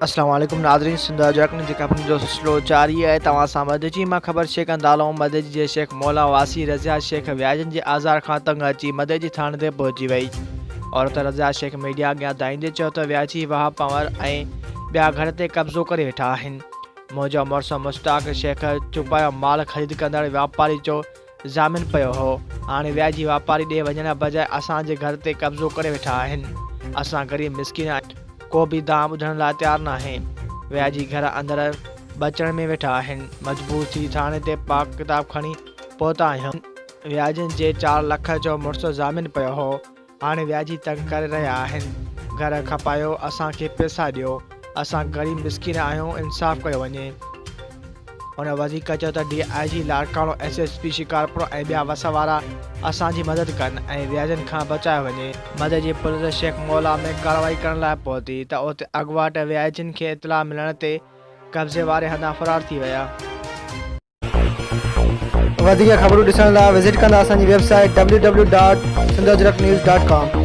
अस्सलाम वालेकुम नाज़रीन, सिंध जरकन जेका जो सिलसिलो जारी है। तव्हां सां मदजी मां ख़बर शेख अंदालो मदजी जे शेख मौला वासी रज़िया शेख व्याजन जे आज़ार खां तंग अची मदजी थाणे ते पहुची वई। औरत रज़िया शेख मीडिया अॻियां दाईंदे चयो त व्याजी वहाब पंवर ऐं ॿिया घर ते कब्ज़ो करे वेठा आहिनि। मुंहिंजो मुड़ुसु मुश्ताक शेख चुपायो माल ख़रीद कंदड़ वापारी जो ज़ामिन पियो हो। हाणे व्याजी वापारी ॾे वञण बजाए असांजे घर ते कब्ज़ो करे वेठा आहिनि। असां ग़रीब मिसकिन को भी दाम ॿुधण लाइ तैयार न आहे। व्याजी घर अंदर बचण में वेठा आहिनि। मजबूर थी थाणे ते पाक किताब खणी पहुता आहियूं। व्याजनि जे 4 लख जो मुड़ुसु ज़ामिन पियो हो। हाणे व्याजी तंग करे रहिया आहिनि। घर खपायो, असांखे पैसा ॾियो, असां ग़रीब मिसकिन आहियूं, इंसाफ़ कयो वञे। उन वधीक चयो त DIG लाड़काणो SSP शिकारपुर ऐं ॿिया वस वारा असांजी मदद कनि ऐं व्याजनि खां बचायो वञे। मदद जी पुलिस शेख मौला में कार्रवाई करण लाइ पहुती त उते अॻुवाट व्याजनि खे इतला मिलण ते कब्ज़े वारे हंधा फ़रार थी विया। वधीक ख़बरूं ॾिसण लाइ विज़िट कंदा असांजी वेबसाइट www.sindhajraknews.com।